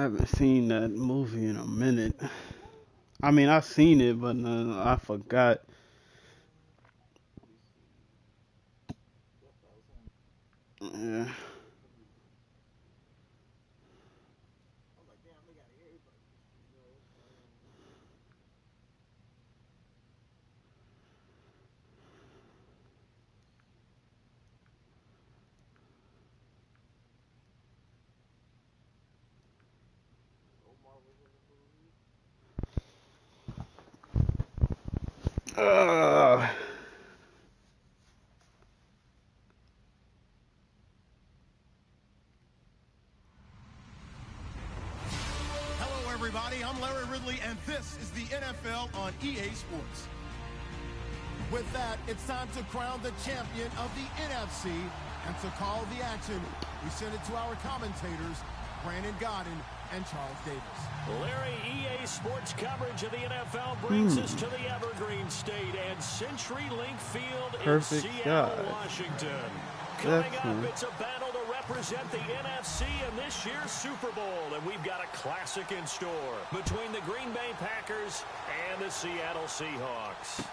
haven't seen that movie in a minute. I mean, I've seen it, but I forgot. Yeah. Uh, Hello, everybody. I'm Larry Ridley, and this is the NFL on EA Sports. With that, it's time to crown the champion of the NFC, and to call the action, we send it to our commentators, Brandon Godden and Charles Davis. Larry, EA Sports coverage of the NFL brings us to the Evergreen State and CenturyLink Field in Seattle, Washington. Coming up, it's a battle to represent the NFC in this year's Super Bowl, and we've got a classic in store between the Green Bay Packers and the Seattle Seahawks.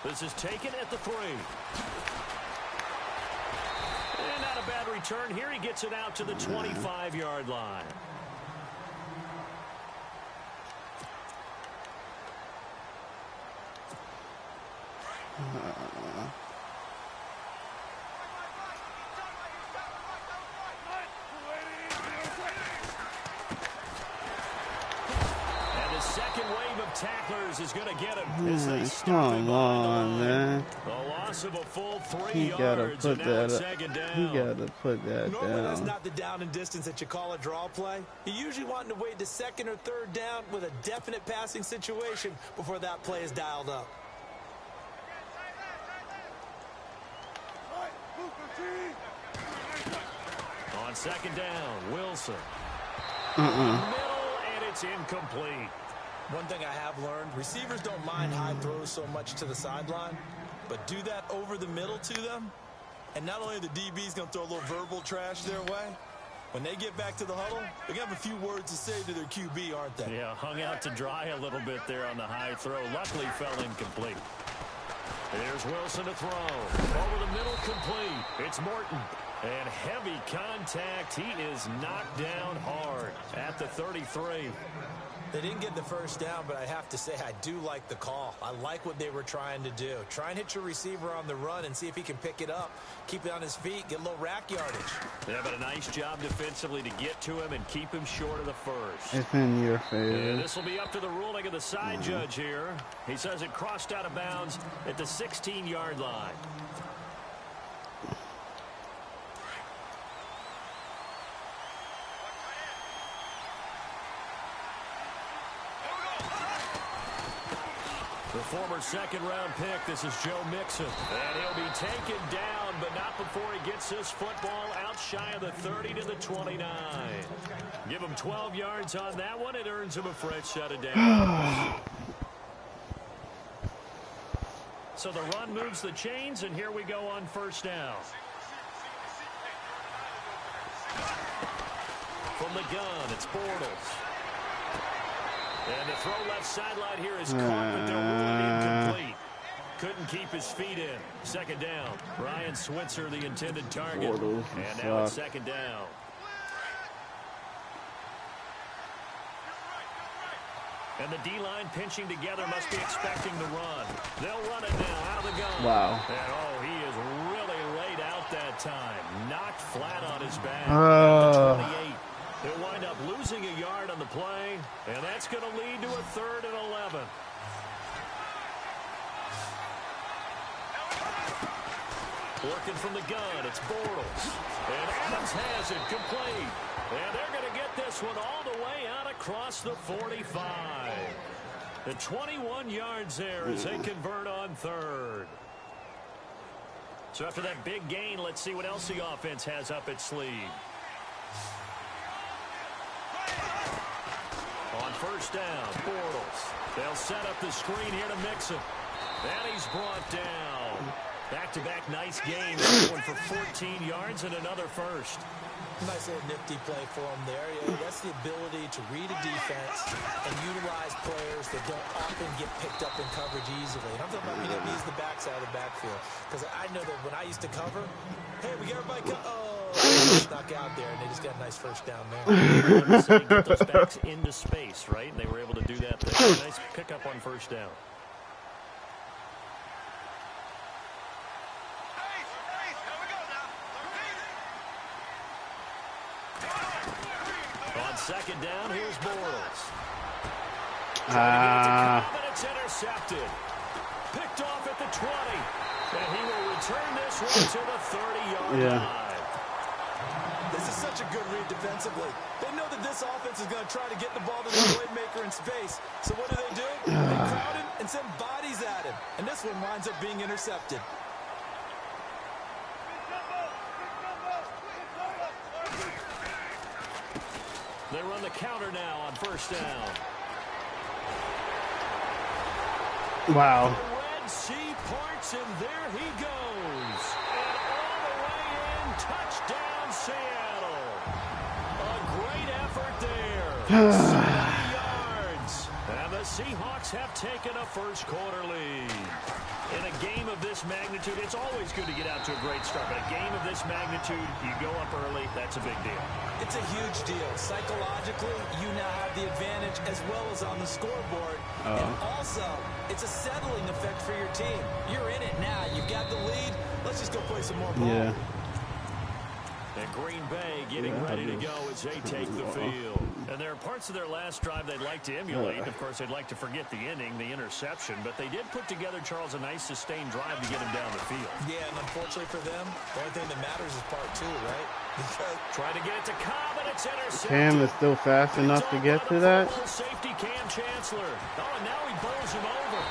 This is taken at the 3. And not a bad return here. He gets it out to the 25-yard line. And the second wave of tacklers is going to get him as they stop him on, man. The loss of a full 3 yards, and now it's second down. He gotta put that Normally down. that's not the down and distance that you call a draw play. You're usually wanting to wait to second or third down with a definite passing situation before that play is dialed up. On second down, Wilson. Middle, and it's incomplete. One thing I have learned, receivers don't mind high throws so much to the sideline, but do that over the middle to them, and not only are the DBs going to throw a little verbal trash their way, when they get back to the huddle, they're going to have a few words to say to their QB, aren't they? Yeah, hung out to dry a little bit there on the high throw. Luckily fell incomplete. Here's Wilson to throw. Over the middle, complete. It's Morton. And heavy contact. He is knocked down hard at the 33. They didn't get the first down, but I have to say I do like the call. I like what they were trying to do. Try and hit your receiver on the run and see if he can pick it up. Keep it on his feet, get a little rack yardage. Yeah, but a nice job defensively to get to him and keep him short of the first. It's in your favor. And this will be up to the ruling of the side judge here. He says it crossed out of bounds at the 16-yard line. The former second-round pick, this is Joe Mixon. And he'll be taken down, but not before he gets this football out shy of the 30 to the 29. Give him 12 yards on that one. It earns him a fresh set of downs. So the run moves the chains, and here we go on first down. From the gun, it's Bortles. And the throw left sideline here is caught, but they'll rule it incomplete. Couldn't keep his feet in. Second down. Ryan Switzer, the intended target. And now it's second down. And the D-line pinching together must be expecting the run. They'll run it now out of the gun. Wow. And, oh, he is really laid out that time. Knocked flat on his back. At the 28. They'll wind up losing a yard on the play, and that's going to lead to a 3rd and 11. Working from the gun, it's Bortles. And Adams has it complete. And they're going to get this one all the way out across the 45. The 21 yards there as they convert on 3rd. So after that big gain, let's see what else the offense has up its sleeve. On first down, Bortles. They'll set up the screen here to Mixon. And he's brought down. Back-to-back nice games. This one for 14 yards and another first. Nice little nifty play for him there. Yeah, that's the ability to read a defense and utilize players that don't often get picked up in coverage easily. And I'm talking about being able to use the backside of the backfield. Because I know that when I used to cover, hey, we got everybody stuck out there, and they just got a nice first down there. Get those backs into space, right? And they were able to do that there. Nice pickup on first down. On second down, here's Bortles. It's intercepted. Picked off at the 20. And he will return this one to the 30-yard line. This is such a good read defensively. They know that this offense is going to try to get the ball to the playmaker in space. So what do? They crowd him and send bodies at him. And this one winds up being intercepted. They run the counter now on first down. Wow. The Red Sea parts, and there he goes. And all the way in, touchdown Seattle. A great effort there. 70 yards. And the Seahawks have taken a first quarter lead. In a game of this magnitude, it's always good to get out to a great start. But a game of this magnitude, you go up early, that's a big deal. It's a huge deal. Psychologically, you now have the advantage as well as on the scoreboard. And also, it's a settling effect for your team. You're in it now. You've got the lead. Let's just go play some more ball. Yeah. And Green Bay getting ready to go as they take the field. And there are parts of their last drive they'd like to emulate. Of course, they'd like to forget the inning, the interception. But they did put together, Charles, a nice sustained drive to get him down the field. Yeah, and unfortunately for them, the only thing that matters is part two, right? Trying to get it to Cobb, and it's intercepted. Cam is still fast enough to get to that. Safety Cam Chancellor. Oh, and now he bowls him over.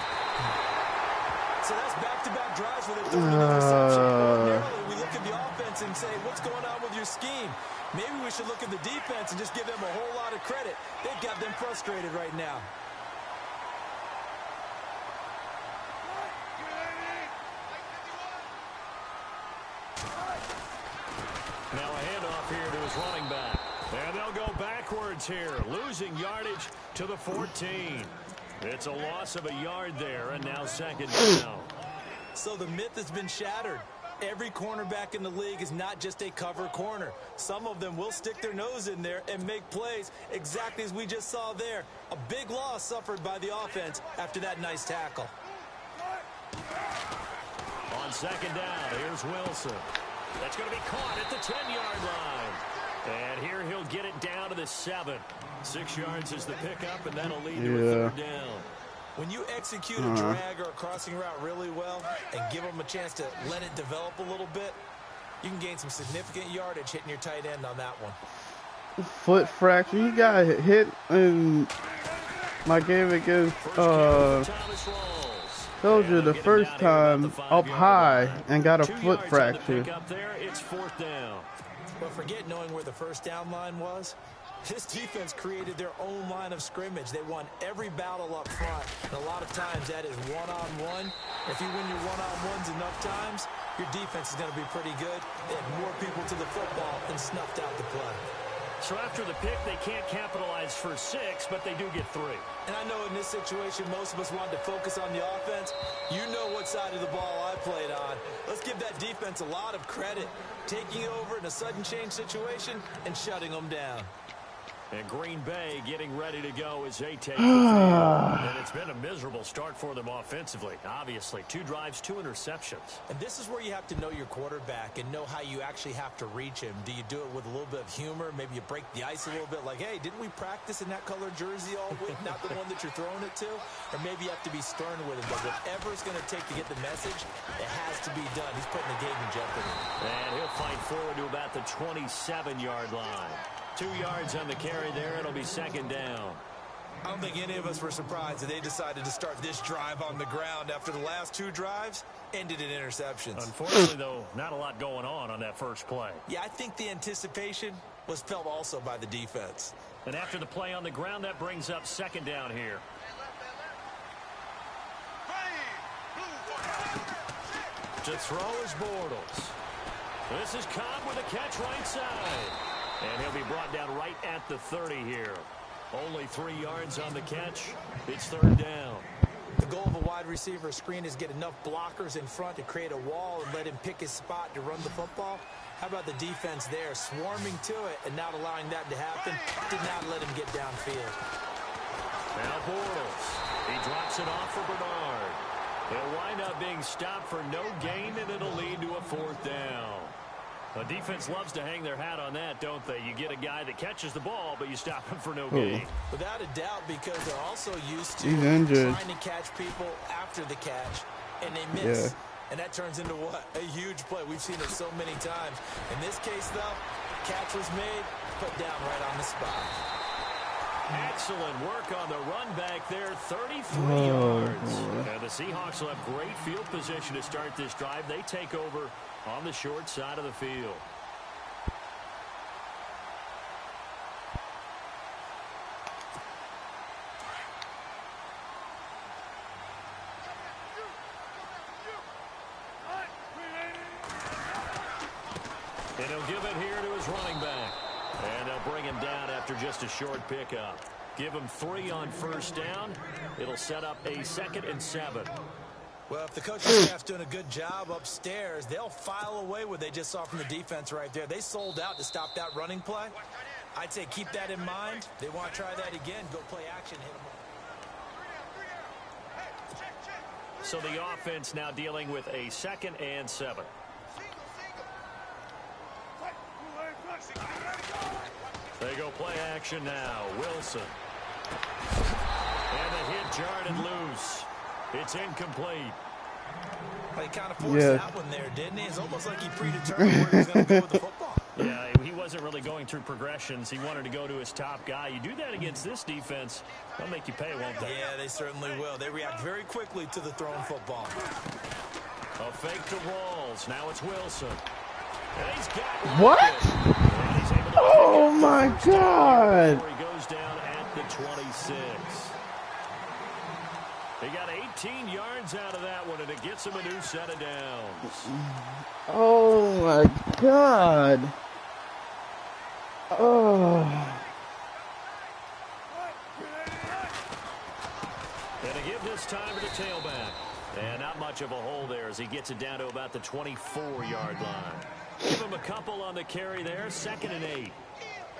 So that's back-to-back drives where they're throwing an interception. Ordinarily, we look at the offense and say, what's going on with your scheme? Maybe we should look at the defense and just give them a whole lot of credit. They've got them frustrated right now. Now a handoff here to his running back. And they'll go backwards here, losing yardage to the 14. It's a loss of a yard there, and now second down. So the myth has been shattered. Every cornerback in the league is not just a cover corner. Some of them will stick their nose in there and make plays exactly as we just saw there. A big loss suffered by the offense after that nice tackle. On second down, here's Wilson. That's going to be caught at the 10-yard line. And here he'll get it down to the 7. 6 yards is the pickup, and that'll lead to a third down. When you execute a drag or a crossing route really well and give them a chance to let it develop a little bit, you can gain some significant yardage hitting your tight end on that one. Foot fracture. He got hit in my game against Soldier the first time up high and got a foot fracture. It's fourth down. But forget knowing where the first down line was. This defense created their own line of scrimmage. They won every battle up front. And a lot of times that is one-on-one. If you win your one-on-ones enough times, your defense is going to be pretty good. They had more people to the football and snuffed out the play. So after the pick, they can't capitalize for 6, but they do get 3. And I know in this situation, most of us wanted to focus on the offense. You know what side of the ball I played on. Let's give that defense a lot of credit. Taking over in a sudden change situation and shutting them down. And Green Bay getting ready to go as they take the field. And it's been a miserable start for them offensively. Obviously, 2 drives, 2 interceptions. And this is where you have to know your quarterback and know how you actually have to reach him. Do you do it with a little bit of humor? Maybe you break the ice a little bit like, hey, didn't we practice in that color jersey all week? Not the one that you're throwing it to? Or maybe you have to be stern with him. But whatever it's going to take to get the message, it has to be done. He's putting the game in jeopardy. And he'll fight forward to about the 27-yard line. 2 yards on the carry there. It'll be second down. I don't think any of us were surprised that they decided to start this drive on the ground after the last 2 drives ended in interceptions. Unfortunately, though, not a lot going on that first play. Yeah, I think the anticipation was felt also by the defense. And after the play on the ground, that brings up second down here. To throw is Bortles. This is Cobb with a catch right side. And he'll be brought down right at the 30 here. Only 3 yards on the catch. It's 3rd down. The goal of a wide receiver screen is get enough blockers in front to create a wall and let him pick his spot to run the football. How about the defense there, swarming to it and not allowing that to happen? Did not let him get downfield. Now Bortles. He drops it off for Bernard. He'll wind up being stopped for no gain, and it'll lead to a 4th down. The defense loves to hang their hat on that, don't they? You get a guy that catches the ball, but you stop him for no gain. Without a doubt, because they're also used to trying to catch people after the catch, and they miss. Yeah. And that turns into what? A huge play. We've seen it so many times. In this case, though, catch was made, put down right on the spot. Excellent work on the run back there, 33 yards. And the Seahawks will have great field position to start this drive. They take over on the short side of the field. And he'll give it here to his running back. And they'll bring him down after just a short pickup. Give him 3 on 1st down. It'll set up a 2nd and 7. Well, if the coaching staff's doing a good job upstairs, they'll file away what they just saw from the defense right there. They sold out to stop that running play. I'd say keep that in mind. They want to try that again. Go play action. Hit them. So the offense now dealing with a 2nd and 7. They go play action now. Wilson. And the hit jarred and loose. It's incomplete. Well, he kind of forced that one there, didn't he? It's almost like he predetermined where he was going to go with the football. Yeah, he wasn't really going through progressions. He wanted to go to his top guy. You do that against this defense, they'll make you pay, won't they? Yeah, they certainly will. They react very quickly to the thrown football. A fake to Rawls. Now it's Wilson. And he's got what? Oh my God! He goes down at the 26. He got 18 yards out of that one, and it gets him a new set of downs. Oh my God! Oh. And to give this time to the tailback. And not much of a hole there as he gets it down to about the 24-yard line. Give him a couple on the carry there, 2nd and 8.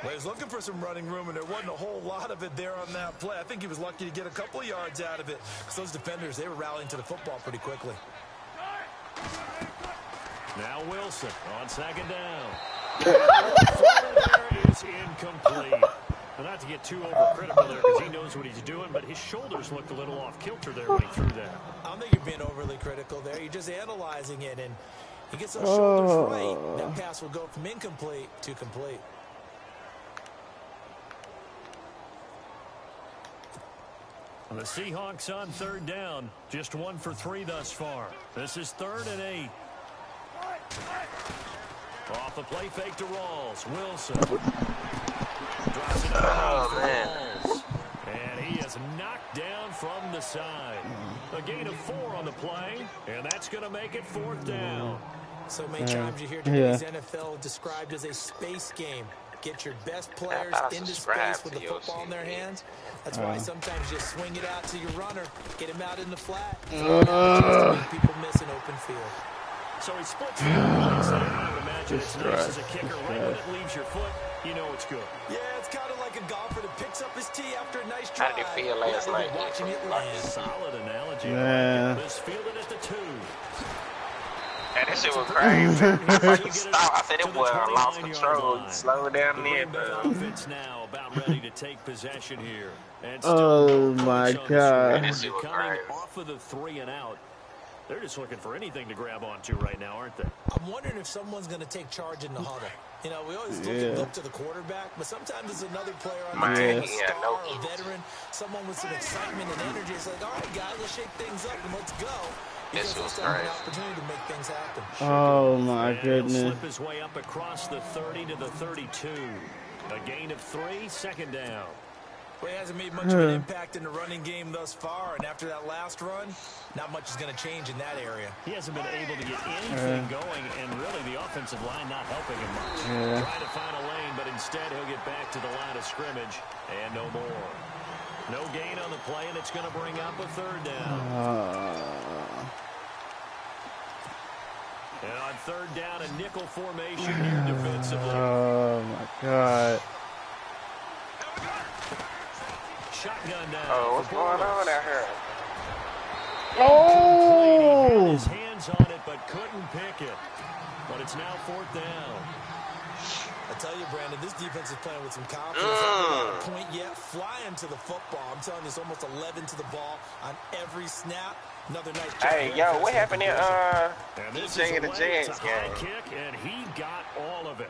Well, he was looking for some running room, and there wasn't a whole lot of it there on that play. I think he was lucky to get a couple of yards out of it. Because those defenders, they were rallying to the football pretty quickly. Now Wilson on 2nd down. There is incomplete. Well, not to get too overcritical there because he knows what he's doing, but his shoulders looked a little off kilter there when he threw that. I don't think you're being overly critical there. You're just analyzing it, and he gets those shoulders right. That pass will go from incomplete to complete. The Seahawks on 3rd down. Just 1 for 3 thus far. This is 3rd and 8. Off the play fake to Rawls. Wilson. Drops it out for Rawls. And he is knocked down from the side. A gain of 4 on the play. And that's going to make it 4th down. So many times you hear today's NFL described as a space game. Get your best players into space with the football in their hands. That's why sometimes you swing it out to your runner, get him out in the flat. People miss an open field. So he splits the points there. I would imagine it's nice as a kicker. Right when it leaves your foot, you know it's good. Yeah, it's kind of like a golfer that picks up his tee after a nice drive. How did it feel last night? Watching it land. Solid analogy. Yeah. This fielded at the 2. Yeah, that shit was crazy. Stop. I said it was lost control. Slow down there, bro. Offense now about ready to take possession here. And oh my God. That shit was coming crazy. off of the 3 and out. They're just looking for anything to grab onto right now, aren't they? I'm wondering if someone's going to take charge in the huddle. You know, we always look to the quarterback, but sometimes it's another player on the team, a star, a veteran, someone with some excitement and energy. It's like, all right, guys, let's shake things up and let's go. This was an opportunity to make things happen. Oh my goodness. He'll slip his way up across the 30 to the 32. A gain of 3, 2nd down. Well, he hasn't made much of an impact in the running game thus far, and after that last run, not much is going to change in that area. He hasn't been able to get anything going, and really the offensive line not helping him much. Trying to find a lane, but instead he'll get back to the line of scrimmage, and no more. No gain on the play, and it's going to bring up a third down. And on third down, a nickel formation here defensively. Oh, my God. Shotgun down. Oh, what's going on out here? Oh! He had his hands on it, but couldn't pick it. But it's now fourth down. I tell you, Brandon, this defense is playing with some confidence. Not a point yet, flying to the football. I'm telling you, it's almost 11 to the ball on every snap. Another nice job. Hey, yo, what happened in DJ and the Jazz game? Kick, and he got all of it.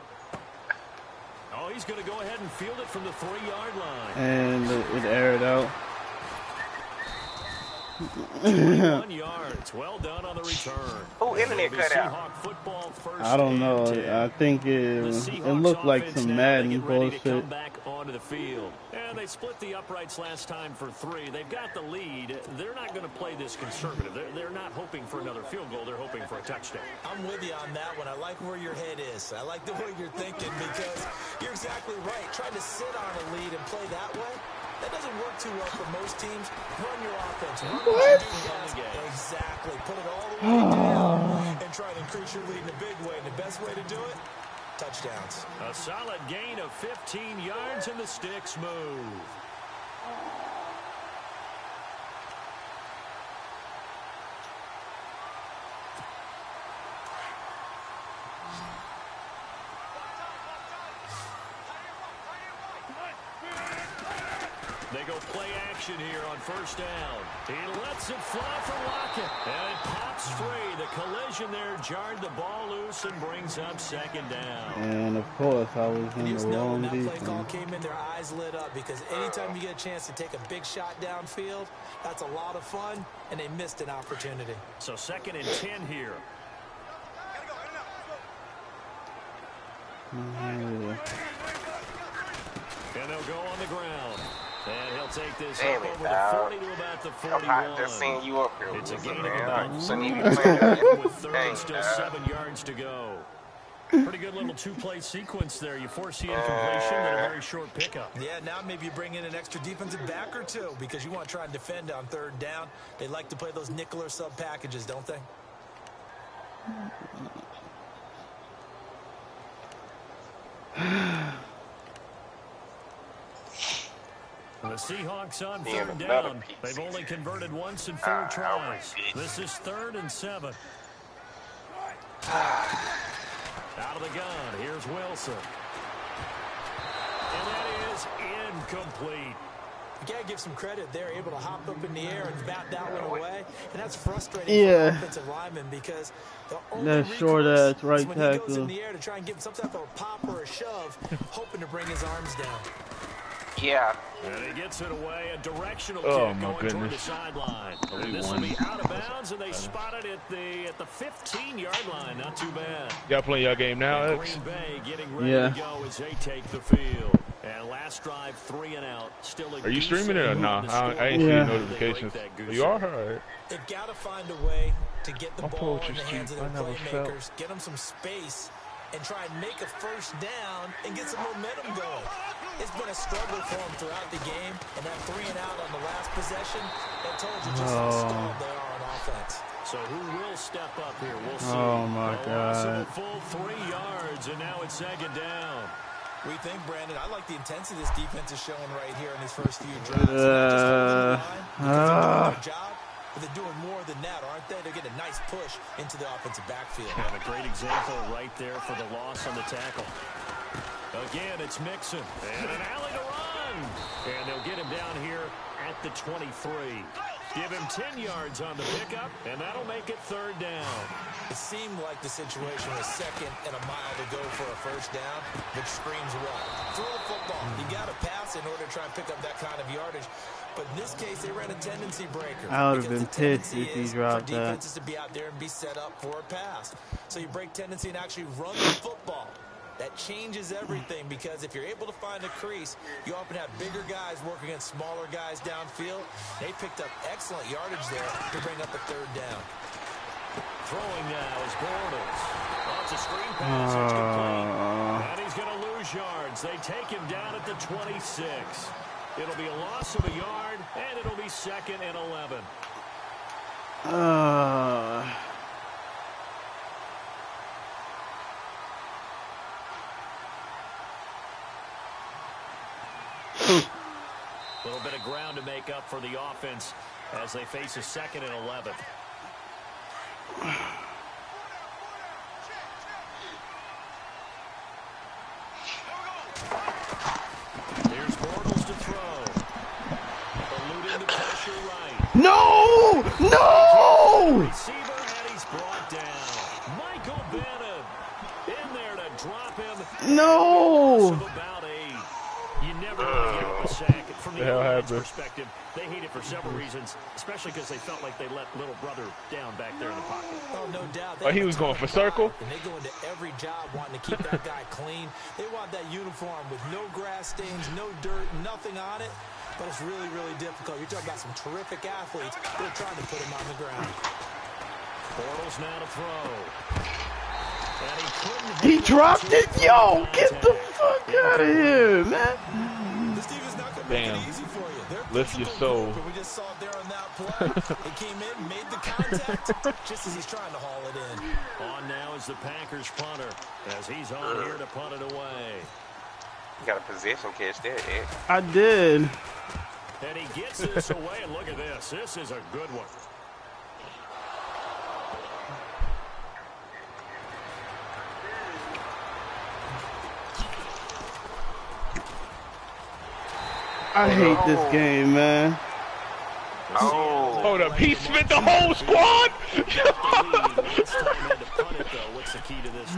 Oh, he's going to go ahead and field it from the 3-yard line. And it aired out. 21 yards. Well done on the return. Who internet cut out? I don't know. I think it looked like some Madden bullshit. Come back onto the field. And they split the uprights last time for 3. They've got the lead. They're not going to play this conservative. They're not hoping for another field goal. They're hoping for a touchdown. I'm with you on that one. I like where your head is. I like the way you're thinking because you're exactly right. Trying to sit on a lead and play that way, that doesn't work too well for most teams. Run your offense. Run what? Exactly. Put it all the way down and try to increase your lead in a big way. And the best way to do it, touchdowns. A solid gain of 15 yards and the sticks move. They go play action here on first down. He lets it fly for Lockett. And it pops free. The collision there jarred the ball loose and brings up second down. And, of course, I was in the wrong defense. When that play call came in, their eyes lit up because anytime you get a chance to take a big shot downfield, that's a lot of fun, and they missed an opportunity. So 2nd and 10 here. And they'll go on the ground. And he'll take this up over the 40 to about the 41. I'm hot just seeing you up here. It's a gain of man. about You shouldn't even be playing with third and still 7 yards to go. Pretty good little 2-play sequence there. You force the incompletion and a very short pickup. Yeah, now maybe you bring in an extra defensive back or two because you want to try and defend on third down. They like to play those nickel or sub packages, don't they? The Seahawks on third down. They've only converted once in 4 tries. This is 3rd and 7. Out of the gun, here's Wilson. And that is incomplete. You gotta give some credit. They're able to hop up in the air and bat that one away, and that's frustrating for the offensive lineman because the only short-ass right when tackle. he goes in the air to try and give him some type of a pop or a shove, hoping to bring his arms down. Yeah. And he gets it away, a directional kick going toward the sideline. And this will be out of bounds, and they spot it at the 15-yard line. Not too bad. Y'all playing y'all game now, X? Green Bay getting ready to go as they take the field. And last drive, 3 and out. Still a Are you streaming it or not? I ain't seeing notifications. You are? All right. They've got to find a way to get the ball in the hands of their playmakers, get them some space, and try and make a first down and get some momentum going. It's been a struggle for them throughout the game, and that 3 and out on the last possession, that told you just how stalled they are on offense. So who will step up here? We'll see. Oh, my God. Full 3 yards, and now it's 2nd down. We think, Brandon, I like the intensity this defense is showing right here in these first few drives. Just holding the line because they're doing their job, but they're doing more than that, aren't they? They're getting a nice push into the offensive backfield. And a great example right there for the loss on the tackle. Again, it's Mixon. And an alley to run. And they'll get him down here at the 23. Give him 10 yards on the pickup, and that'll make it 3rd down. It seemed like the situation was 2nd and a mile to go for a first down, which screams what? Throw the football. You got to pass in order to try and pick up that kind of yardage. But in this case, they ran a tendency breaker. I would have been pissed if he dropped that. Defenses to be out there and be set up for a pass. So you break tendency and actually run the football. That changes everything because if you're able to find a crease, you often have bigger guys working against smaller guys downfield. They picked up excellent yardage there to bring up a third down. Throwing now is Bortles. Well, it's a screen pass. It's complete. And he's going to lose yards. They take him down at the 26. It'll be a loss of a yard, and it'll be 2nd and 11. A little bit of ground to make up for the offense as they face a 2nd and 11. Here's Bortles to throw. Eluding the pressure right. No! No! Receiver, and he's brought down. Michael Bennett in there to drop him. No! About 8. You never want to give up a sack. From the offense perspective, they hate it for several reasons, especially because they felt like they let little brother down back there in the pocket. Oh, no doubt. Oh, he was going for circle? And they go into every job wanting to keep that guy clean. They want that uniform with no grass stains, no dirt, nothing on it. But it's really, really difficult. You're talking about some terrific athletes. They're trying to put him on the ground. Bortles now to throw. And he dropped it. Yo, get the fuck out of here, man. This team is not going to make it easy for you. Lift your soul. We just saw it there on that play. He came in, made the contact, just as he's trying to haul it in. On now is the Packers punter, as he's on here to punt it away. You got a possession catch there, Ed. I did. And he gets this away, and look at this. This is a good one. I hate this game, man. No. Hold up, he spent the whole squad?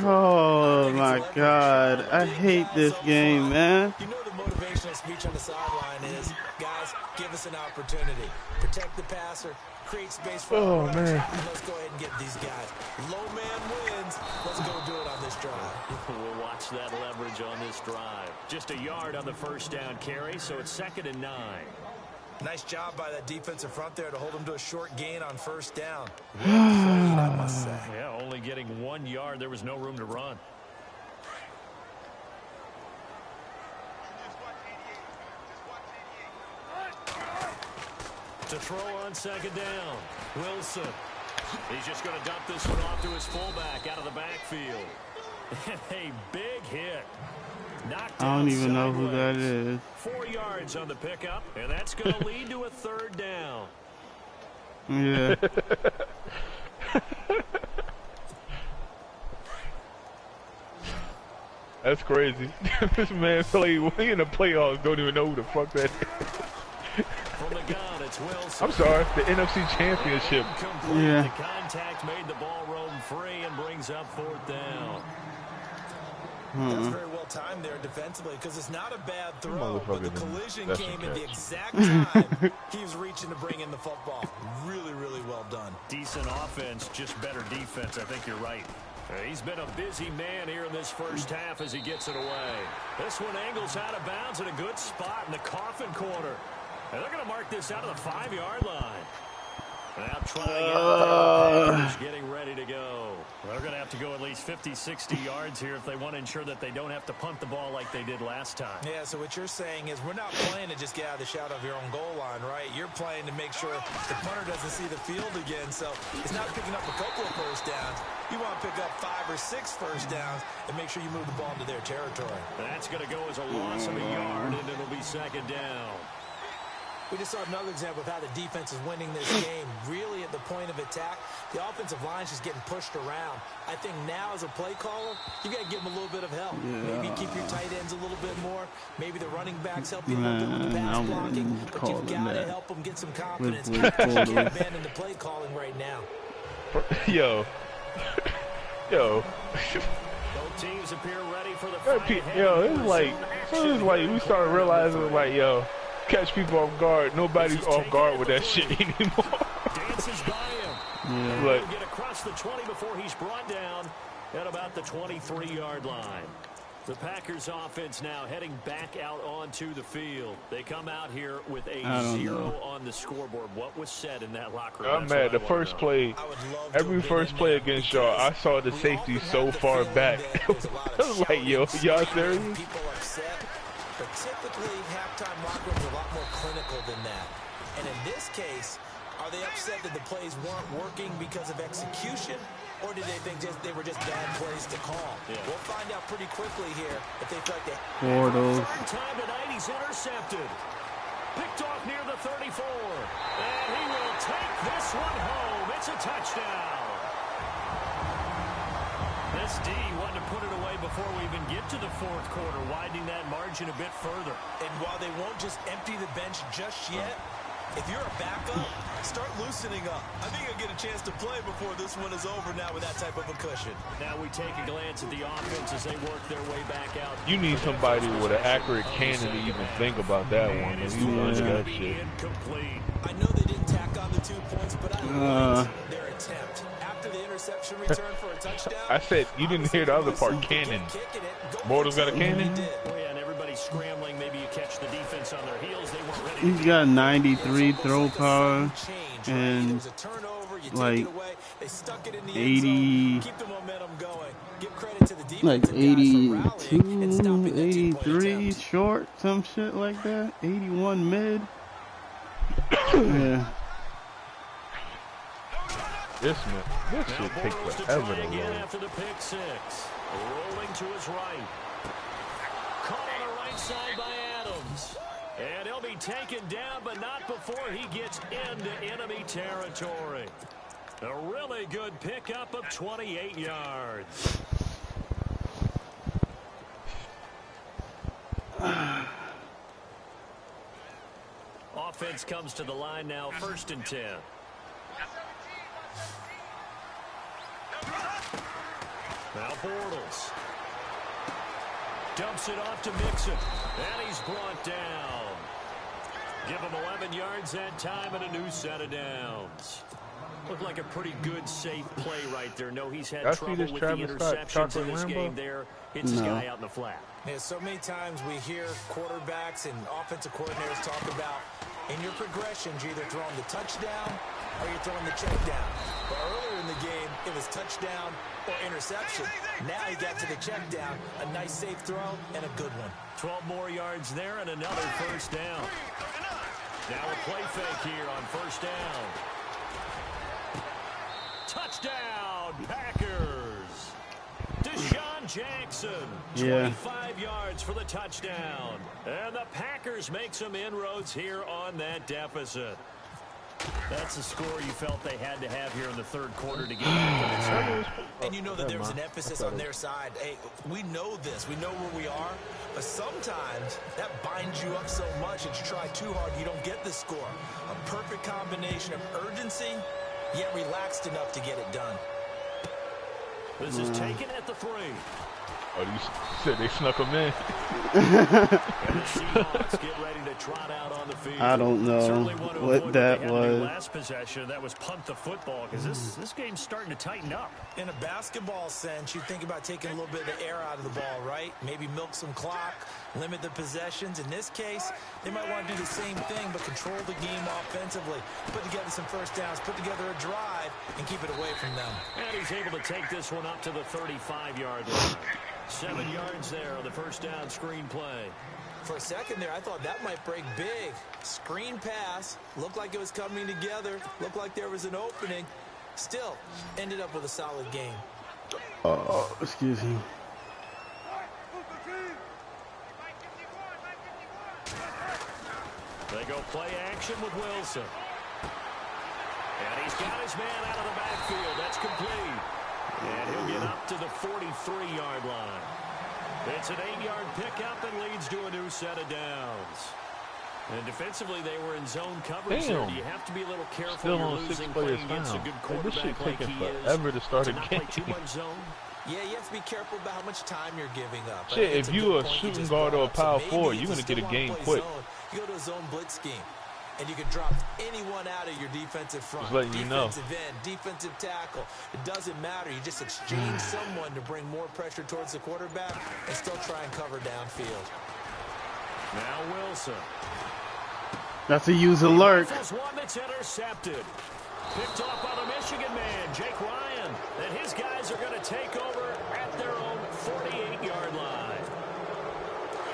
Oh my God, I hate this game, man. You know the motivational speech on the sideline is, guys, give us an opportunity. Protect the passer, create space for our runners, and let's go ahead and get these guys. Low man wins. Let's go do it on this drive. We'll watch that leverage on this drive. Just a yard on the first down carry, so it's 2nd and 9. Nice job by that defensive front there to hold him to a short gain on first down. I must say. Yeah, only getting 1 yard. There was no room to run. To throw on 2nd down, Wilson. He's just going to dump this one off to his fullback out of the backfield. A big hit. Knocked I don't even know who that is. 4 yards on the pickup, and that's going to lead to a 3rd down. Yeah. That's crazy. This man play in the playoffs, don't even know who the fuck that is. From the gun, it's Wilson. I'm sorry, the NFC Championship. Yeah. The contact made the ball roam free and brings up 4th down. That's very well timed there defensively because it's not a bad throw, but the collision came at the exact time he was reaching to bring in the football. Really, really well done. Decent offense, just better defense. I think you're right. He's been a busy man here in this first half as he gets it away. This one angles out of bounds at a good spot in the coffin corner. And they're going to mark this out of the 5-yard line. Now trying getting ready to go. They're going to have to go at least 50, 60 yards here if they want to ensure that they don't have to punt the ball like they did last time. Yeah, so what you're saying is we're not playing to just get out of the shadow of your own goal line, right? You're playing to make sure the punter doesn't see the field again. So it's not picking up a couple of first downs. You want to pick up 5 or 6 first downs and make sure you move the ball into their territory. That's going to go as a loss of a yard, and it'll be 2nd down. We just saw another example of how the defense is winning this game. Really at the point of attack, the offensive line's just getting pushed around. I think now as a play caller, you got to give them a little bit of help. Yeah. Maybe keep your tight ends a little bit more. Maybe the running backs help you a little bit with the pass blocking. But you've got to help them get some confidence. You can't abandon the play calling right now. Yo. Both teams appear ready for the fight. Yo, it's like we started realizing, like, yo, catch people off guard. Nobody's off guard with that shit anymore. Dances by him. Yeah. He'll get across the 20 before he's brought down at about the 23-yard line. The Packers offense now heading back out onto the field. They come out here with a 0 on the scoreboard. What was said in that locker room? I'm mad. The first play, every first play against y'all, I saw the safety so far back. I was like, yo, y'all serious? People upset, but typically halftime locker rooms are a lot more clinical than that. And in this case, are they upset that the plays weren't working because of execution? Or did they think they were just bad plays to call? Yeah. We'll find out pretty quickly here if they feel like they... Bortles. Time tonight, he's intercepted. Picked off near the 34. And he will take this one home. It's a touchdown. This D wanted to put it away before we even get to the fourth quarter, widening that margin a bit further. And while they won't just empty the bench just yet, if you're a backup, start loosening up. I think you'll get a chance to play before this one is over now with that type of a cushion. Now we take a glance at the offense as they work their way back out. You need somebody with an accurate cannon to even think about that one. If you learn that shit. I know they didn't tack on the 2 points, but I liked their attempt. After the interception return for a touchdown. I said, you didn't hear the other part, cannon. Bortles got a cannon? Oh, yeah, and everybody's scrambling. Maybe you catch the defense on their heels. They weren't ready. He's got 93 throw power and like 80, like 82, 83 short, some shit like that. 81 mid. Yeah. This should take forever to load. After the pick six, rolling to his right. Caught on the right side by Adams. And he'll be taken down, but not before he gets into enemy territory. A really good pickup of 28 yards. Offense comes to the line now, 1st and 10. Now Bortles. Dumps it off to Mixon. And he's brought down. Give him 11 yards that time and a new set of downs. Looked like a pretty good, safe play right there. No, he's had trouble with the interceptions in this game there. Hits this guy out in the flat. Yeah, so many times we hear quarterbacks and offensive coordinators talk about in your progressions, you're either throwing the touchdown or you're throwing the check down. But earlier in the game, it was touchdown or interception. Now he got to the check down, a nice safe throw and a good one. 12 more yards there and another first down. Now a play fake here on first down. Touchdown, Packers. Deshaun Jackson, 25 yards for the touchdown. And the Packers make some inroads here on that deficit. That's the score you felt they had to have here in the third quarter to get back in this game. And you know that there was an emphasis on their side. Hey, we know this. We know where we are. But sometimes that binds you up so much that you try too hard, you don't get the score. A perfect combination of urgency, yet relaxed enough to get it done. This is taken at the 3. Oh, you said they snuck him in. And the Seahawks get ready to trot out on the field. I don't know what that was. Last possession, that was punt the football, because this game's starting to tighten up. In a basketball sense, you think about taking a little bit of the air out of the ball, right? Maybe milk some clock, limit the possessions. In this case, they might want to do the same thing, but control the game offensively. Put together some first downs, put together a drive, and keep it away from them. And he's able to take this one up to the 35-yard line. 7 yards there on the first down screen play. For a second there, I thought that might break big. Screen pass. Looked like it was coming together. Looked like there was an opening. Still, ended up with a solid game. Oh, excuse me. They go play action with Wilson. And he's got his man out of the backfield. That's complete. And he'll get up to the 43-yard line. It's an 8-yard pickup and leads to a new set of downs. And defensively, they were in zone coverage there. Do you have to be a little careful? Still You're on losing 6 playing players against down. a good This quarterback shit like taking he is. forever to start a not game. play too much zone. Yeah, you have to be careful about how much time you're giving up. Shit, if you're a shooting guard or a power forward, you're going to get a game quick. You go to a zone blitz scheme. and you can drop anyone out of your defensive front. Just letting you know. Defensive end, defensive tackle. It doesn't matter. You just exchange someone to bring more pressure towards the quarterback and still try and cover downfield. Now Wilson. That's a use alert. This one that's intercepted. Picked off by the Michigan man, Jake Ryan. And his guys are going to take over at their own 48-yard line.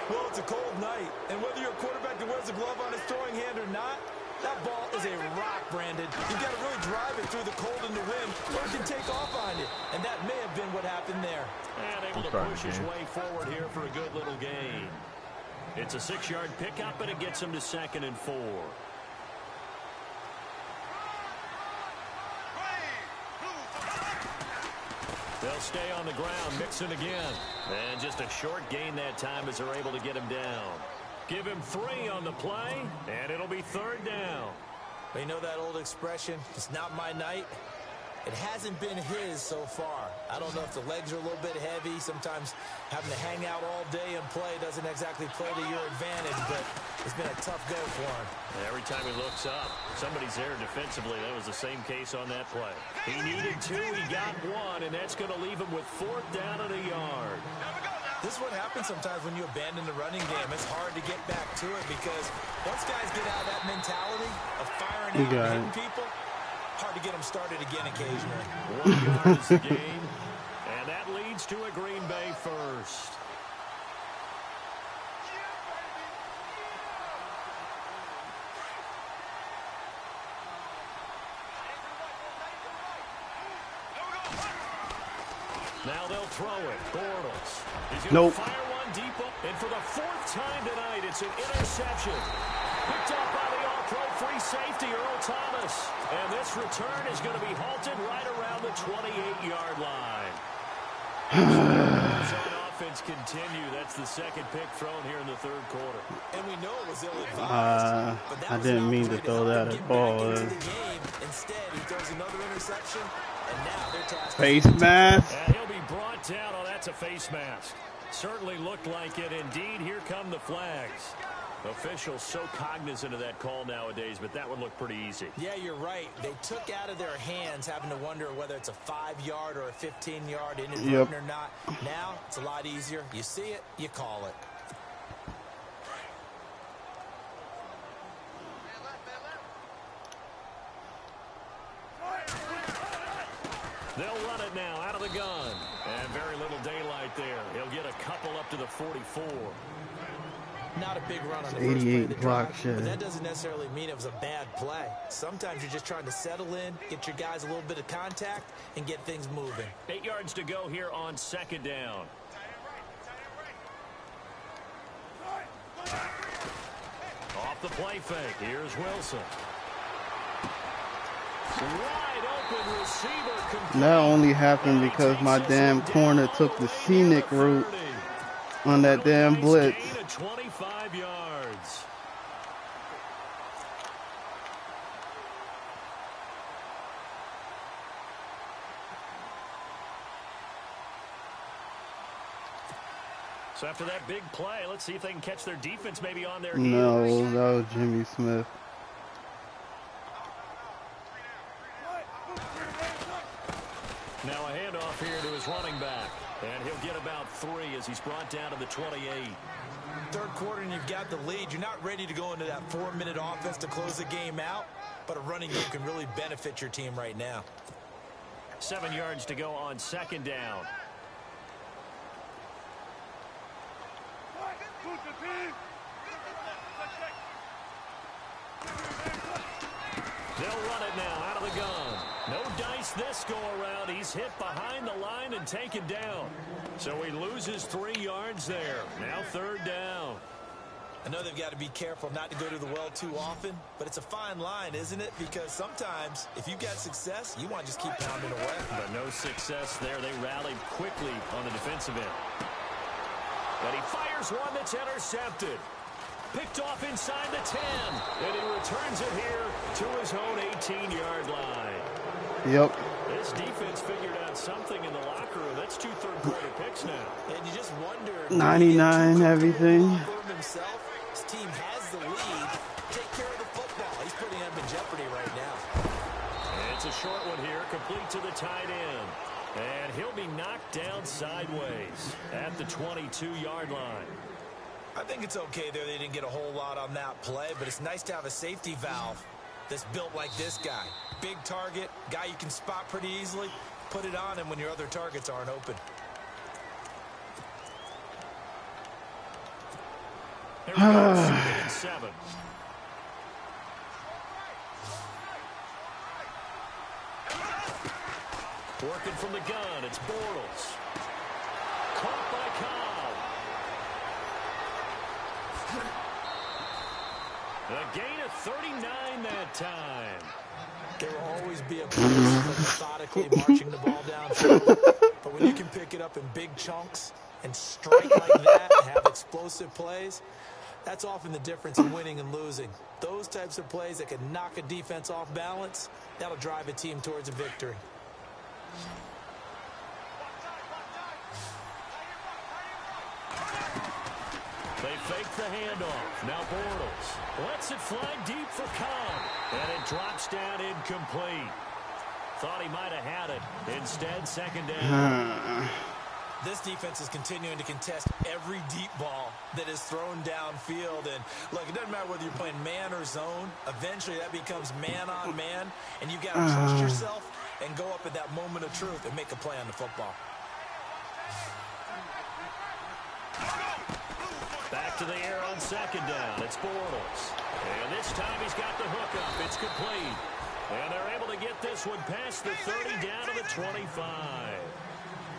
Well, it's a cold night, and whether you're a quarterback that wears a glove on his throwing hand or not, that ball is a rock, Brandon. You've got to really drive it through the cold and the wind, or it can take off on you. And that may have been what happened there. And able to push his way forward here for a good little gain. It's a 6-yard pickup, and it gets him to 2nd and 4. They'll stay on the ground, Mixon again. And just a short gain that time as they're able to get him down. Give him 3 on the play, and it'll be 3rd down. But you know that old expression, it's not my night? It hasn't been his so far. I don't know if the legs are a little bit heavy. Sometimes having to hang out all day and play doesn't exactly play to your advantage, but it's been a tough go for him. Every time he looks up, somebody's there defensively. That was the same case on that play. He needed 2, he got 1, and that's going to leave him with 4th down and a yard. This is what happens sometimes when you abandon the running game. It's hard to get back to it because once guys get out of that mentality of firing out and hitting people, hard to get them started again occasionally. 1 yard is the gain, and that leads to a Green Bay first. Now they'll throw it. Bortles. He's going to fire one deep up, and for the 4th time tonight, it's an interception. Picked up by the all-pro free safety, Earl Thomas. And this return is going to be halted right around the 28-yard line. On offense continue. That's the 2nd pick thrown here in the 3rd quarter. And we know it was ill-advised. I didn't mean to throw that at ball. Instead, he throws another interception, and now they're tasked. Face mask. And he'll be brought down. Oh, that's a face mask. Certainly looked like it. Indeed, here come the flags. Officials so cognizant of that call nowadays, but that would look pretty easy. Yeah, you're right. They took out of their hands having to wonder whether it's a 5-yard or a 15-yard inadvertent or not. Now, it's a lot easier. You see it, you call it. They'll run it now out of the gun. And very little daylight there. He'll get a couple up to the 44. Not a big run on the 88 block shot. But that doesn't necessarily mean it was a bad play. Sometimes you're just trying to settle in, get your guys a little bit of contact, and get things moving. 8 yards to go here on 2nd down. Off the play fake. Here's Wilson. Wide open receiver. That only happened because my damn corner took the scenic route on that damn blitz. 25 yards. So after that big play, let's see if they can catch their defense maybe on their heels. No, that was Jimmy Smith. Now a handoff here to his running back. And he'll get about 3 as he's brought down to the 28. 3rd quarter and you've got the lead. You're not ready to go into that 4-minute offense to close the game out, but a running game can really benefit your team right now. 7 yards to go on 2nd down. They'll run it now out of the gun. No dice this go around. He's hit behind the line and taken down. So he loses 3 yards there. Now 3rd down. I know they've got to be careful not to go to the well too often, but it's a fine line, isn't it? Because sometimes if you've got success, you want to just keep pounding away. But no success there. They rallied quickly on the defensive end. But he fires one that's intercepted. Picked off inside the 10. And he returns it here to his own 18-yard line. Yep. This defense figured out something in the locker room. That's 2 third-quarter picks now. And you just wonder. 99, everything. Himself, his team has the lead. Take care of the football. putting him in jeopardy right now. And it's a short one here, complete to the tight end. And he'll be knocked down sideways at the 22-yard line. I think it's okay there. They didn't get a whole lot on that play, but it's nice to have a safety valve that's built like this guy. Big target, guy you can spot pretty easily. Put it on him when your other targets aren't open. Here we go, 2nd and 7. Working from the gun, it's Bortles. Caught by Cobb. A gain of 39 that time. There will always be a place for methodically marching the ball downfield. But when you can pick it up in big chunks and strike like that and have explosive plays, that's often the difference in winning and losing. Those types of plays that can knock a defense off balance, that'll drive a team towards a victory. They fake the handoff. Now Bortles lets it fly deep for Cobb. And it drops down incomplete. Thought he might have had it. Instead, 2nd down. This defense is continuing to contest every deep ball that is thrown downfield. And look, it doesn't matter whether you're playing man or zone. Eventually, that becomes man on man. And you got to trust yourself and go up at that moment of truth and make a play on the football. Back to the air on 2nd down. It's Bortles. And this time he's got the hook up. It's complete. And they're able to get this one past the 30 down to the 25.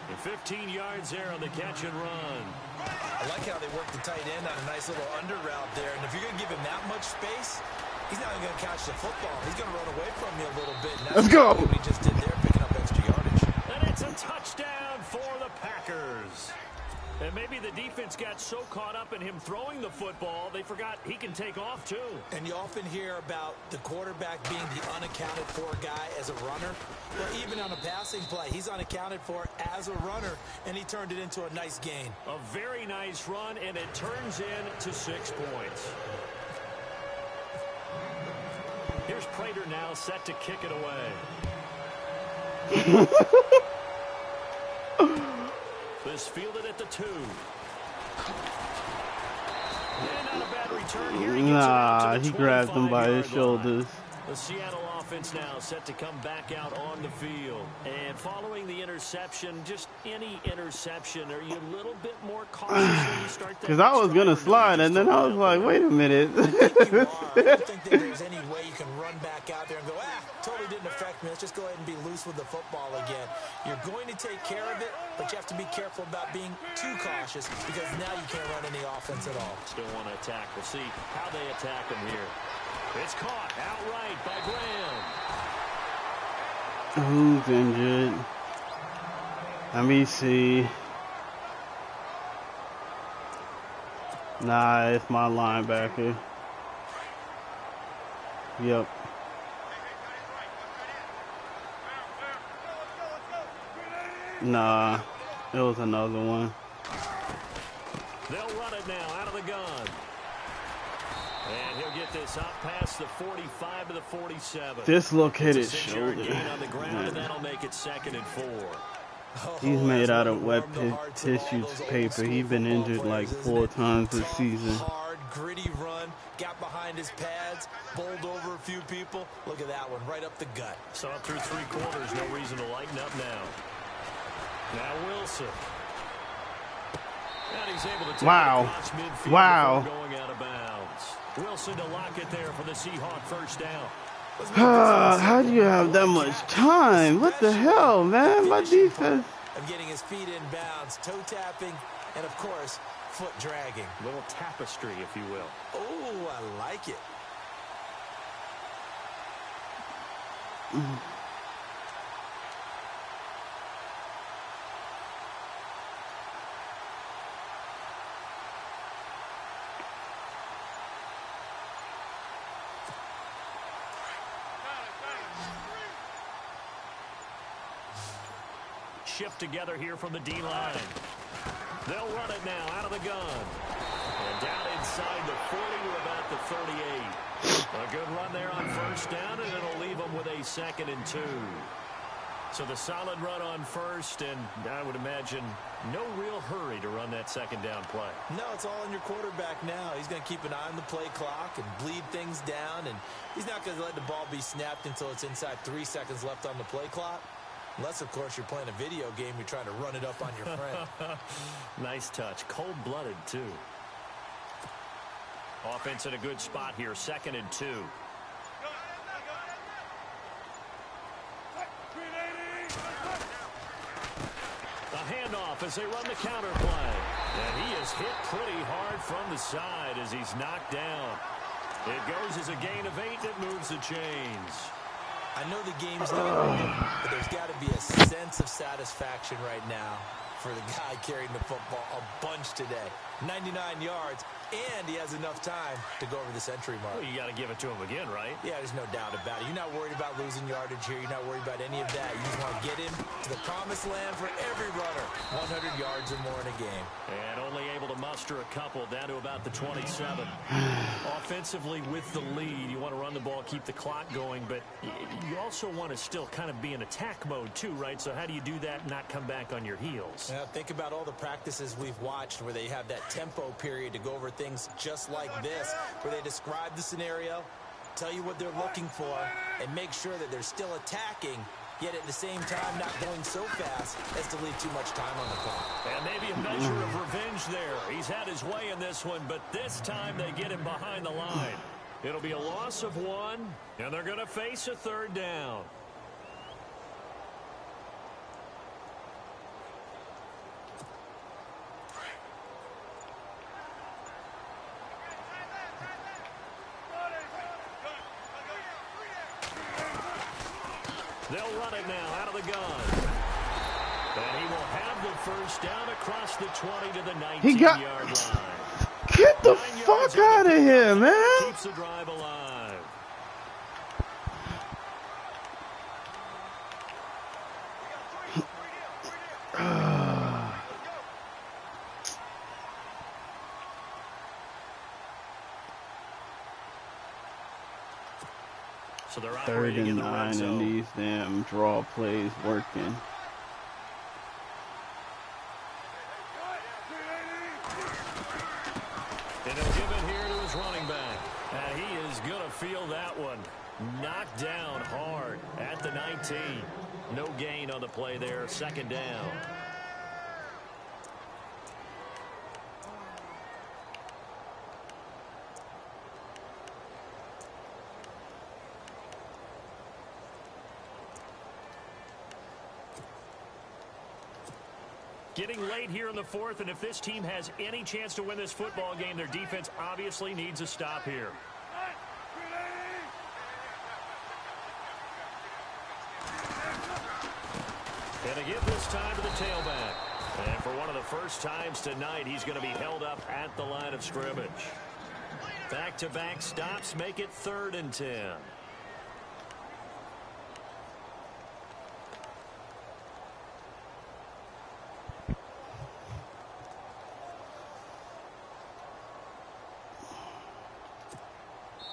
And 15 yards there on the catch and run. I like how they work the tight end on a nice little under route there. And if you're going to give him that much space, he's not even going to catch the football. He's going to run away from you a little bit. And Let's go. What he just did there, picking up extra yardage. And it's a touchdown for the Packers. And maybe the defense got so caught up in him throwing the football, they forgot he can take off, too. And you often hear about the quarterback being the unaccounted for guy as a runner. Well, even on a passing play, he's unaccounted for as a runner, and he turned it into a nice gain. A very nice run, and it turns into 6 points. Here's Prater now set to kick it away. This fielded at the 2. And not a bad return here. He grabbed him by his shoulders. The Seattle offense now set to come back out on the field. And following the interception, just any interception, are you a little bit more cautious when you start that? Because I was going to slide, and then I was like, wait a minute. I think you are. I don't think that there's any way you can run back out there and go, totally didn't affect me. Let's just go ahead and be loose with the football again. You're going to take care of it, but you have to be careful about being too cautious because now you can't run any offense at all. Still want to attack. We'll see how they attack him here. It's caught outright by Graham. Who's injured? Let me see. Nah, it's my linebacker. Yep. Nah, it was another one. They'll run it now out of the gun. And he'll get this up past the 45 to the 47. Dislocated shoulder. On the ground, and that'll make it 2nd and 4. He's made out of wet tissue paper. He's been injured like 4 times this season. Hard, gritty run. Got behind his pads. Bowled over a few people. Look at that one, right up the gut. Saw it through 3 quarters. No reason to lighten up now. Now Wilson. And he's able to take it across midfield before going out of bounds. Wilson to lock it there for the Seahawk first down. How do you have that much time? What the hell, man? My defense. Of getting his feet in bounds, toe tapping, and of course, foot dragging. Little tapestry, if you will. Oh, I like it. Shift together here from the D-line. They'll run it now out of the gun. And down inside the 40 to about the 38. A good run there on first down, and it'll leave them with a 2nd and 2. So the solid run on first, and I would imagine no real hurry to run that 2nd down play. No, it's all on your quarterback now. He's going to keep an eye on the play clock and bleed things down, and he's not going to let the ball be snapped until it's inside 3 seconds left on the play clock. Unless, of course, you're playing a video game, you're trying to run it up on your friend. Nice touch. Cold-blooded, too. Offense in a good spot here, 2nd and 2. A handoff as they run the counter play. And he is hit pretty hard from the side as he's knocked down. It goes as a gain of 8 that moves the chains. I know the game's not over, but there's got to be a sense of satisfaction right now for the guy carrying the football a bunch today. 99 yards, and he has enough time to go over the century mark. Well, you got to give it to him again, right? Yeah, there's no doubt about it. You're not worried about losing yardage here. You're not worried about any of that. You just want to get him to the promised land for every runner. 100 yards or more in a game. And only able to muster a couple down to about the 27. Offensively with the lead, you want to run the ball, keep the clock going, but you also want to still kind of be in attack mode too, right? So how do you do that and not come back on your heels? Now, think about all the practices we've watched where they have that tempo period to go over things just like this, where they describe the scenario, tell you what they're looking for, and make sure that they're still attacking, yet at the same time not going so fast as to leave too much time on the clock. And maybe a measure of revenge there. He's had his way in this one, but this time they get him behind the line. It'll be a loss of 1, and they're going to face a 3rd down. They'll run it now out of the gun. And he will have the 1st down across the 20 to the 19-yard line. Get the fuck out of here, man. Keeps the drive alive. So they're 3rd and 9 and these damn draw plays working. And he'll give it here to his running back. And he is going to feel that one. Knocked down hard at the 19. No gain on the play there. 2nd down. Getting late here in the 4th, and if this team has any chance to win this football game, their defense obviously needs a stop here. And a give this time to the tailback. And for one of the first times tonight, he's going to be held up at the line of scrimmage. Back-to-back stops make it 3rd and 10.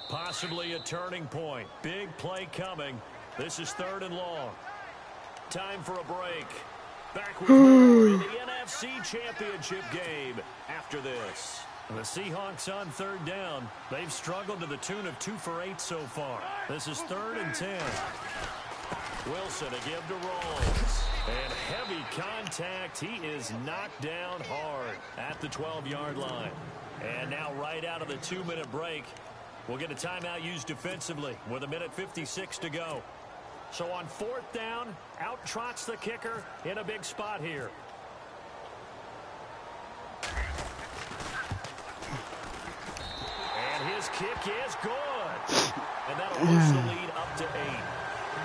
Possibly a turning point. Big play coming. This is 3rd and long. Time for a break. Back with more in the NFC Championship game after this. The Seahawks on 3rd down. They've struggled to the tune of 2 for 8 so far. This is 3rd and 10. Wilson to give to Rolls. And heavy contact. He is knocked down hard at the 12-yard line. And now right out of the 2-minute break, we'll get a timeout used defensively with 1:56 to go. So on 4th down, out trots the kicker in a big spot here. And his kick is good. And that'll push the lead up to 8.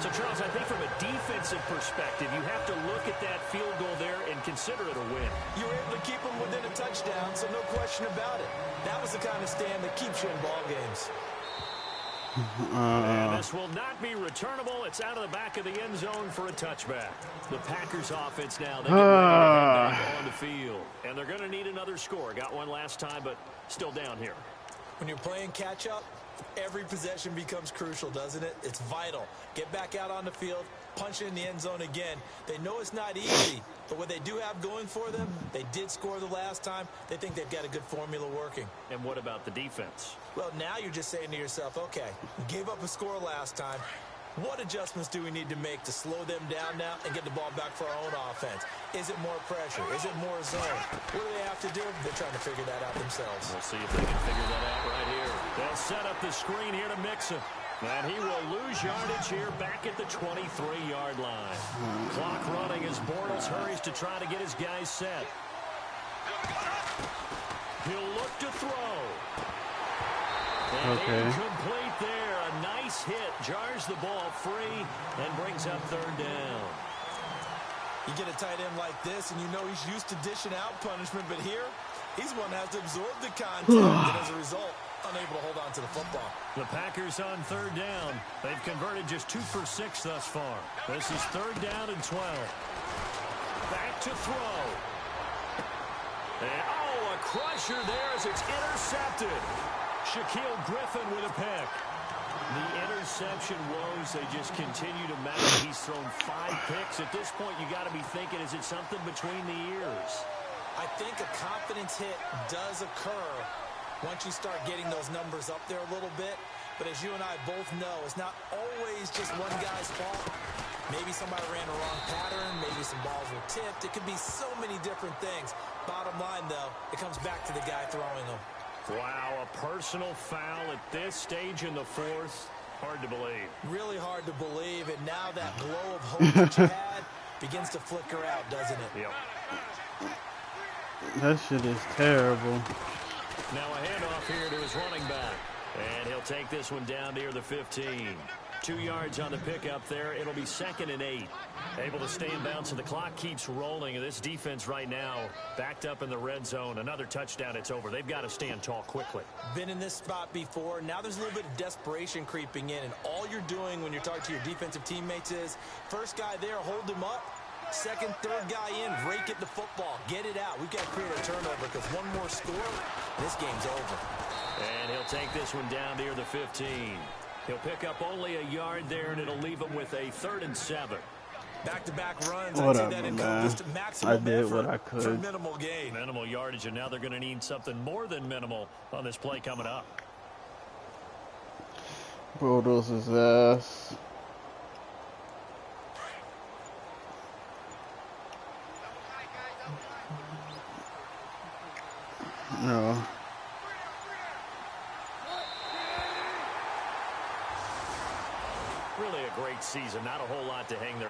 So, Charles, I think from a defensive perspective, you have to look at that field goal there and consider it a win. You were able to keep them within a touchdown, so no question about it. That was the kind of stand that keeps you in ball games. And this will not be returnable. It's out of the back of the end zone for a touchback. The Packers offense now, they get ready to head back on the field. And they're going to need another score. Got one last time, but still down here. When you're playing catch-up, every possession becomes crucial, doesn't it? It's vital. Get back out on the field, punch it in the end zone again. They know it's not easy, but what they do have going for them, they did score the last time. They think they've got a good formula working. And what about the defense? Well, now you're just saying to yourself, okay, we gave up a score last time. What adjustments do we need to make to slow them down now and get the ball back for our own offense? Is it more pressure? Is it more zone? What do they have to do? They're trying to figure that out themselves. We'll see if they can figure that out right here. They'll set up the screen here to Mixon. And he will lose yardage here back at the 23-yard line. Clock running as Bortles hurries to try to get his guys set. He'll look to throw. And incomplete there. A nice hit. Jars the ball free and brings up third down. You get a tight end like this, and you know he's used to dishing out punishment, but here, he's one that has to absorb the contact, and as a result, unable to hold on to the football. The Packers on third down. They've converted just 2 for 6 thus far. This is third down and 12. Back to throw. And, a crusher there as it's intercepted. Shaquille Griffin with a pick. The interception woes, they just continue to mount. He's thrown 5 picks. At this point, you got to be thinking, is it something between the ears? I think a confidence hit does occur once you start getting those numbers up there a little bit. But as you and I both know, it's not always just one guy's fault. Maybe somebody ran a wrong pattern. Maybe some balls were tipped. It could be so many different things. Bottom line, though, it comes back to the guy throwing them. Wow, a personal foul at this stage in the fourth. Hard to believe. Really hard to believe. And now that glow of hope that you had begins to flicker out, doesn't it? Yep. That shit is terrible. Now a handoff here to his running back. And he'll take this one down near the 15. 2 yards on the pickup there. It'll be 2nd and 8. Able to stay in bounds, and the clock keeps rolling. And this defense right now backed up in the red zone. Another touchdown, it's over. They've got to stand tall quickly. Been in this spot before. Now there's a little bit of desperation creeping in. And all you're doing when you're talking to your defensive teammates is, first guy there, hold him up. Second, third guy in, rake at the football. Get it out. We've got to create a turnover because one more score, this game's over. And he'll take this one down near the 15. He'll pick up only a yard there, and it'll leave him with a 3rd and 7. Back-to-back runs. Whatever, I'd say that man. encompassed maximum I did what I effort could. for minimal gain. Minimal yardage, and now they're going to need something more than minimal on this play coming up. Bortles his ass. No. Really a great season. Not a whole lot to hang there.